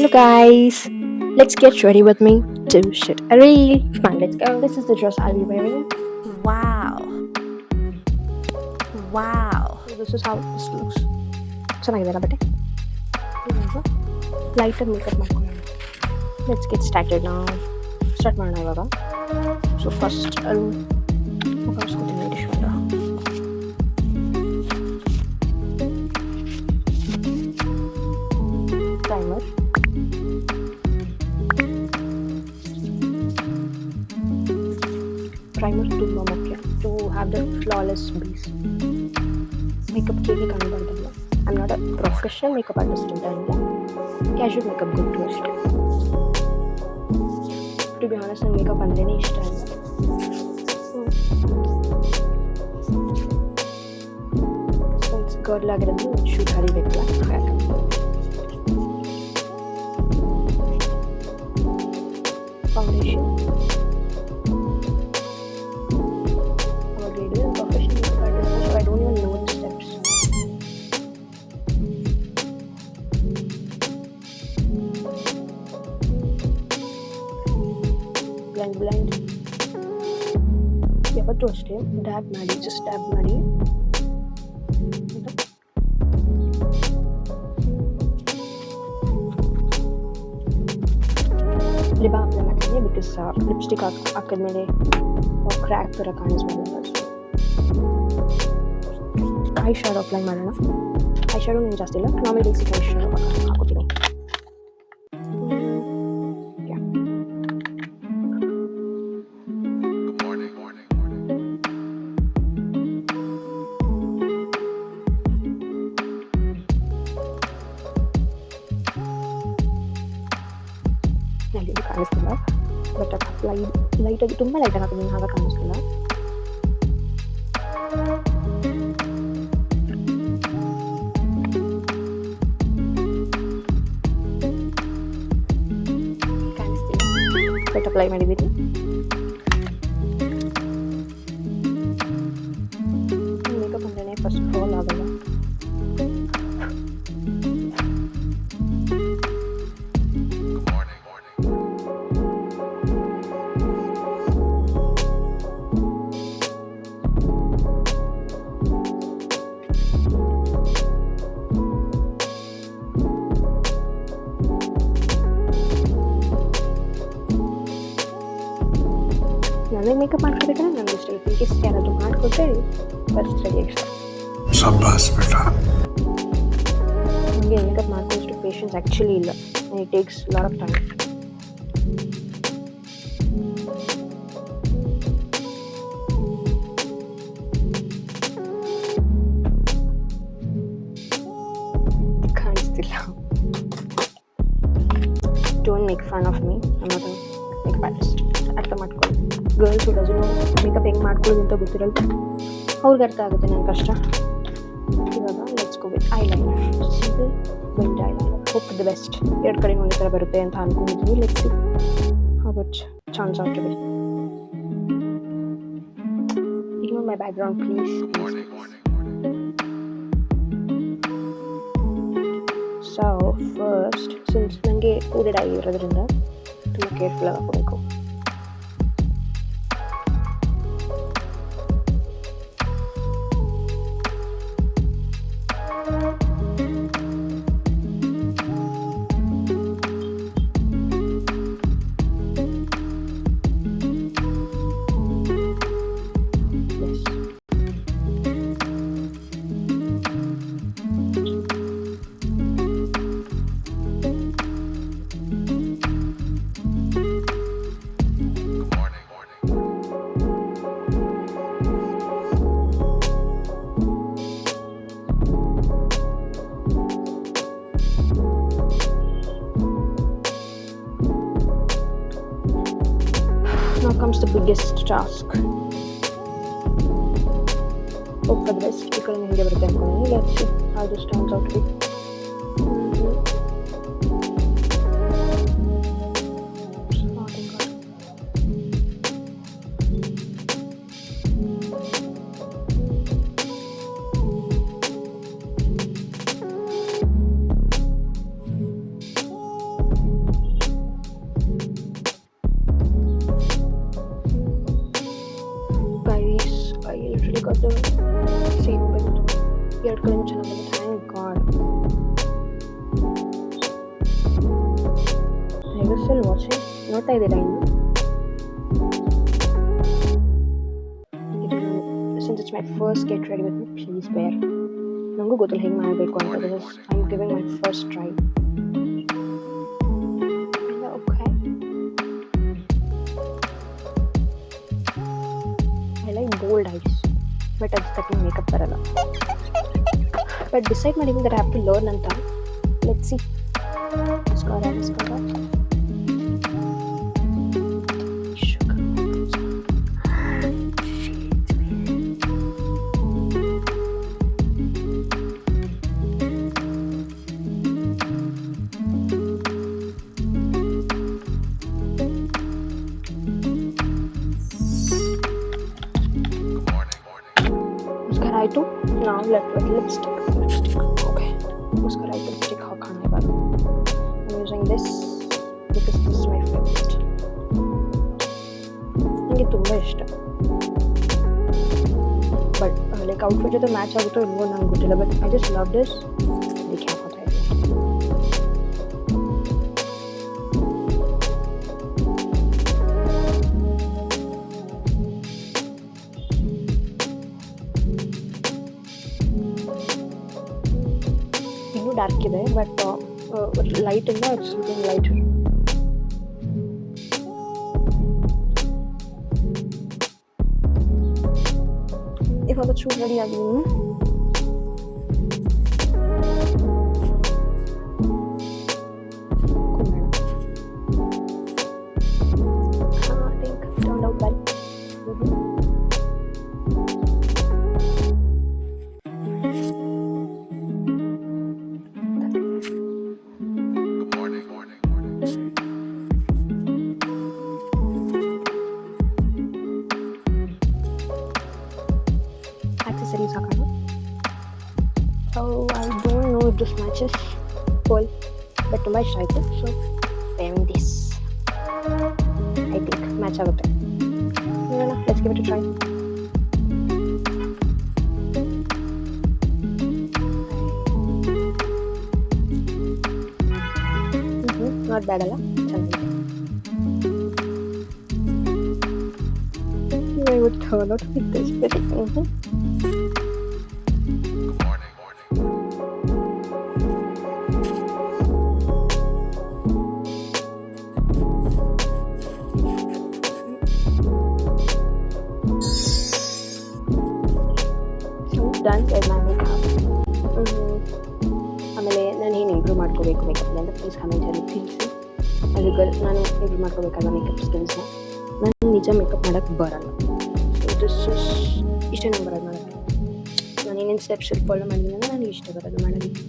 Hello guys, let's get ready with me to shoot a reel. Come on, let's go. This is the dress I'll be wearing. Wow. Wow. So this is how this looks. ಚೆನ್ನಾಗಿದೆಯಲ್ಲ ಬಟ್ಟೆ ಇವಾಗ ಲೈಟಾಗಿ makeup ಮಾಡ್ಕೊಳ್ಳೋಣ. Let's get started ನಾವು start ಮಾಡೋಣ ಇವಾಗ. So first ಅಲ್ಲಿ ಮುಗಿಸ್ಕೊತೀನಿ dish ಮಾಡ. ಪ್ರೈಮರ್, ಪ್ರೈಮರ್ ತುಂಬ ಮುಖ್ಯ to have the flawless base. Makeup ಕೇಳಿ ಕಂಡುಬರ್ದಿಲ್ಲ. I not a professional makeup artist ಅಂತ ಇಲ್ಲ, ಕ್ಯಾಶುವಲ್ ಮೇಕಪ್ ಗೊತ್ತು ಅಷ್ಟೇ. ಟು ಬಿ ಆನೆಸ್ಟ್ ನಂಗೆ ಮೇಕಪ್ ಅಂದ್ರೇ ಇಷ್ಟ ಇಲ್ಲ. ಗರ್ಲ್ ಆಗಿರೋದು ಶೂಟ್ ಹರಿಬೇಕಲ್ಲ, ಹಾಗಾಗಿ foundation professional makeup artist, so I don't even know the steps. Blend. ಯಾವತ್ತೂ ಅಷ್ಟೇ ಡ್ಯಾಬ್ ಮಾಡಿ, ಜಸ್ಟ್ ಡ್ಯಾಬ್ ಮಾಡಿ. ಲಿಬಾ ಅಪ್ಲೈ ಮಾಡ್ತೀನಿ, ಬಿಕಾಸ್ ಲಿಪ್ಸ್ಟಿಕ್ ಹಾಕಿದ್ಮೇಲೆ ಕ್ರ್ಯಾಕ್ ಥರ ಕಾಣಿಸ್ಬಾರ್ದು. ಐ ಶ್ಯಾಡೋ ಅಪ್ಲೈ ಮಾಡೋಣ. ಐ ಶ್ಯಾಡೋ ಏನು ಜಾಸ್ತಿ ಇಲ್ಲ, ನಾರ್ಮಲ್ ಬೇಸಿಕ್ ಐ ಶ್ಯಾಡೋ ಹಾಕೋತೀನಿ. ಅಲ್ಲಿ ಕಾಣಿಸ್ತಿಲ್ಲ, ಬಟ್ ಲೈಟಾಗಿ ತುಂಬ ಲೈಟಾಗಿ ಹಾಕಿದ್ದೀನಿ, ಹಾಗೆ ಕಾಣಿಸ್ತಿಲ್ಲ. ಬಟ್ ಅಪ್ಲೈ ಮಾಡಿದ್ದೀನಿ. ಮೇಕಪ್ ಅಂದ್ರೆ ಫಸ್ಟ್ ಫಾಲ್ ಆಗಲ್ಲ. ನನಗೆ ಮೇಕಪ್ ಮಾಡ್ಕೋಬೇಕಂದ್ರೆ ನನಗೆ ಇಷ್ಟ. ಇನ್ ಕೇಸ್ ಯಾರಾದರೂ ಮಾಡಿಕೊಟ್ರೆ ಫಸ್ಟ್ ರೆಡಿ ಇಷ್ಟ. ನನಗೆ ಮೇಕಪ್ ಮಾಡ್ಕೊಳ್ಳೋಷ್ಟು ಪೇಷನ್ಸ್ ಆ್ಯಕ್ಚುಲಿ ಇಲ್ಲ. It takes lot of time. ಕಾಣಿಸ್ತಿಲ್ಲ. Don't make fun of me, I am not a makeup artist. ಅರ್ಥ ಮಾಡ್ಕೊಳ್ಳಿ. ಗರ್ಲ್ಸ್ ಹುಡೋದು ಮೇಕಪ್ ಹೆಂಗೆ ಮಾಡ್ಕೊಳ್ಳೋದು ಅಂತ ಗೊತ್ತಿರಲ್ಲ, ಅವ್ರಿಗೆ ಅರ್ಥ ಆಗುತ್ತೆ ನನ್ನ ಕಷ್ಟ. ಇವಾಗ let's go with eyeliner. Simple wind eyeliner. Hope the best. ಎರಡು ಕಡೆ ಒಂದೇ ಥರ ಬರುತ್ತೆ ಅಂತ ಅನ್ಕೊಂಡಿದ್ದೀನಿ. Let's see how much chance out to be. Ignore my background please. So first, since ನನಗೆ ಕೂಡೆಡ್ ಆಗಿರೋದ್ರಿಂದ ತುಂಬ ಕೇರ್ಫುಲ್ ಆಗಿ ಹಾಕೋಬೇಕು. Now comes the biggest task. Hope for the best. ಈ ಕಡೆ ನಿಮಗೆ ಬರುತ್ತೆ ಅನ್ಕೊಂಡಿದ್ದೀನಿ. Let's see how this turns out to be. My god, I was still watching. ನೋಡ್ತಾ ಇದ್ದೀರಾ ಇನ್ನು? Since it's my first get ready with me, please bear. ನನಗೂ ಗೊತ್ತಿಲ್ಲ ಹೆಂಗೆ ಮಾಡಬೇಕು ಅಂತ, because I am giving my first try. Okay, I like bold eyes, but ಅದು ತಕ್ಕ ಮೇಕಪ್ ಬರಲ್ಲ. ಬಟ್ ಡಿಸೈಡ್ ಮಾಡಿದ್ದೀನಿ that I have to learn ಅಂತ. Let's see. ಮಸ್ಕಾರಾ ಆಯಿತು. ನಾವು ಲಿಪ್ಸ್ಟಿಕ್. ಓಕೆ, ಮಸ್ಕರ ಆಯಿತು. ಲಿಪ್ಸ್ಟಿಕ್ ಹಾಕೋಣ ಇವಾಗ. I am using this because this is my favourite. ನನಗೆ ತುಂಬ ಇಷ್ಟ. ಬಟ್ ಲೈಕ್ ಔಟ್ಫಿಟ್ ಜೊತೆ ಮ್ಯಾಚ್ ಆಗುತ್ತೋ ಇಲ್ವೋ ನಂಗೆ ಗೊತ್ತಿಲ್ಲ, but I just love this. ಅದಕ್ಕೆ ಹಾಕೋತಾ ಇದ್ದೀನಿ. ಡಾರ್ಕ್ ಇದೆ, ಬಟ್ ಲೈಟಿಂದ ಇಟ್ಸ್ ಲುಕಿಂಗ್ ಲೈಟ್. ಇವಾಗ ಚೂರು ರೆಡಿ ಆಗಿದ್ದೀನಿ. I think turned out well. Accessories ಹಾಕೋಣ. So I don't know if this matches full, but ತುಂಬ ಇಷ್ಟ ಆಯಿತು. So wearing this, I think match ಆಗುತ್ತೆ. ನೋಡೋಣ, let's give it a try. Not bad ಅಲ್ಲ, ಚೆನ್ನಾಗಿದೆ. I would turn out with this, but done with my makeup. ಆಮೇಲೆ ನಾನು ಏನು ಇಂಪ್ರೂವ್ ಮಾಡ್ಕೋಬೇಕು ಮೇಕಪ್ಪಲ್ಲಿ ಅಂತ ಪ್ಲೀಸ್ ಕಮೆಂಟಲ್ಲಿ ತಿಳಿಸಿ. ಅದಕ್ಕೆ ನಾನು ಇಂಪ್ರೂವ್ ಮಾಡ್ಕೋಬೇಕಾದ ಮೇಕಪ್ ಸ್ಕಿಲ್ಸ್ನ. ನಾನು ನಿಜ ಮೇಕಪ್ ಮಾಡೋಕ್ಕೆ ಬರಲ್ಲ. ಸೊ ದಿಸ್ ಇಷ್ಟೇ ನಂಗೆ ಬರೋದು ಮಾಡೋಕ್ಕೆ. ನಾನು ಏನೇನು ಸ್ಟೆಪ್ಸ್ ಫಾಲೋ ಮಾಡಿದ್ದೀನಿ ಅಂದರೆ ನನಗೆ ಇಷ್ಟ ಬರೋದು ಮಾಡೋದಕ್ಕೆ.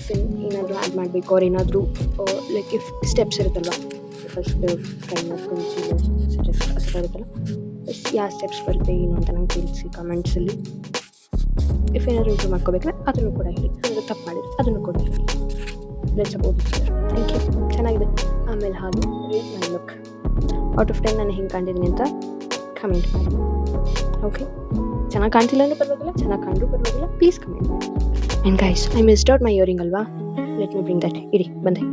ಸೊ ಈಗ ಏನಾದರೂ ಆ್ಯಡ್ ಮಾಡಬೇಕು ಅವ್ರು ಏನಾದರೂ ಲೈಕ್ ಇಫ್ ಸ್ಟೆಪ್ಸ್ ಇರುತ್ತಲ್ವ, ಫಸ್ಟ್ ಕೈನ ಕನ್ಸೀಲರ್ ಇರುತ್ತಲ್ಲ, ಯಾವ ಸ್ಟೆಪ್ಸ್ ಬರುತ್ತೆ ಏನು ಅಂತ ನಂಗೆ ತಿಳಿಸಿ ಕಮೆಂಟ್ಸಲ್ಲಿ. ಇಫ್ ಏನಾದರೂ ಇಂಪ್ರೂವ್ ಮಾಡ್ಕೋಬೇಕಂದ್ರೆ ಅದನ್ನು ಕೂಡ ಹೇಳಿ. ಏನಾದರೂ ತಪ್ಪು ಮಾಡಿದ್ರೆ ಅದನ್ನು ಕೂಡ ಹೇಳಿ. Let's support each other. Thank you. ಚೆನ್ನಾಗಿದೆ. ಆಮೇಲೆ ಹಾಗೆ rate my look. Out of 10 ನಾನು ಹೆಂಗೆ ಕಾಣ್ತಿದ್ದೀನಿ ಅಂತ ಕಮೆಂಟ್ ಮಾಡಿ. ಓಕೆ, ಚೆನ್ನಾಗಿ ಕಾಣ್ತಿಲ್ಲ ಅಂದರೆ ಪರವಾಗಿಲ್ಲ, ಚೆನ್ನಾಗಿ ಕಂಡ್ರೂ ಪರವಾಗಿಲ್ಲ, ಪ್ಲೀಸ್ ಕಮೆಂಟ್ ಮಾಡಿ. And guys, I missed out my earring ಅಲ್ವಾ? Let me bring that. ಇರಿ ಬಂದೆ.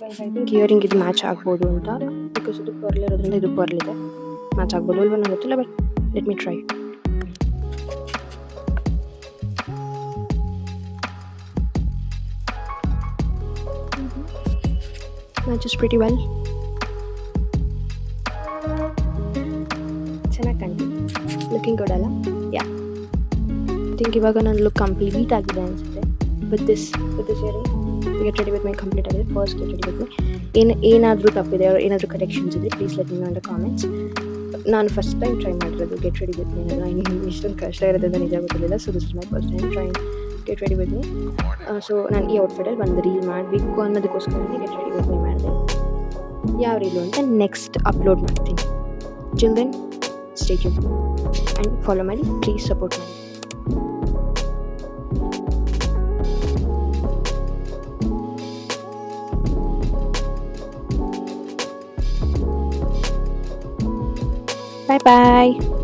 ಗೈಸ್, ಐ ಥಿಂಕ್ ಇಯರಿಂಗ್ ಇದು ಮ್ಯಾಚ್ ಆಗ್ಬೋದು ಅಂತ, ಬಿಕಾಸ್ ಇದು ಪರ್ಲ್ ಇರೋದ್ರಿಂದ ಇದು ಪರ್ಲ್ ಇದೆ. ಮ್ಯಾಚ್ ಆಗ್ಬೋದು ಅಲ್ವಾ ನಂಗೆ ಗೊತ್ತಿಲ್ಲ, but let me try. matches pretty well. ಚೆನ್ನಾಗಿ ಕಾಣ್ತೀನಿ. ಲುಕಿಂಗ್ ಗುಡ್ ಅಲ್ಲ? ಯಾ, ಐ ಥಿಂಕ್ ಇವಾಗ ನನ್ನ ಲುಕ್ ಕಂಪ್ಲೀಟ್ ಆಗಿದೆ ಅನಿಸುತ್ತೆ. With this earring get ready with my complete ಆಗಿದೆ. First get ready with my. ಏನಾದರೂ ತಪ್ಪಿದೆ ಅವ್ರು ಏನಾದರೂ ಕರೆಕ್ಷನ್ಸ್ ಇದ್ದರೆ please let me know in the comments. ನಾನು ಫಸ್ಟ್ ಟೈಮ್ ಟ್ರೈ ಮಾಡಿರೋದು ಗೆಟ್ ರೆಡಿ ವಿತ್ ಮೀ. ನಾನು ಇಷ್ಟೊಂದು ಕಷ್ಟ ಇರೋದು ಅಂತ ನಿಜ ಗೊತ್ತಿರಲಿಲ್ಲ. So this is my first time try get ready with me. So ನಾನು ಈ ಔಟ್ಫಿಟಲ್ಲಿ ಒಂದು ರೀಲ್ ಮಾಡಬೇಕು ಅನ್ನೋದಕ್ಕೋಸ್ಕರನೇ ಗೆಟ್ ರೆಡಿ ವಿತ್ ಮೀ ಮಾಡಿದೆ. ಯಾವ ರೀಲು ಅಂತ ನೆಕ್ಸ್ಟ್ ಅಪ್ಲೋಡ್ ಮಾಡ್ತೀನಿ. Till then stay tuned and follow ಮಾಡಿ, ಪ್ಲೀಸ್ ಸಪೋರ್ಟ್ ಮಾಡಿ. Bye bye.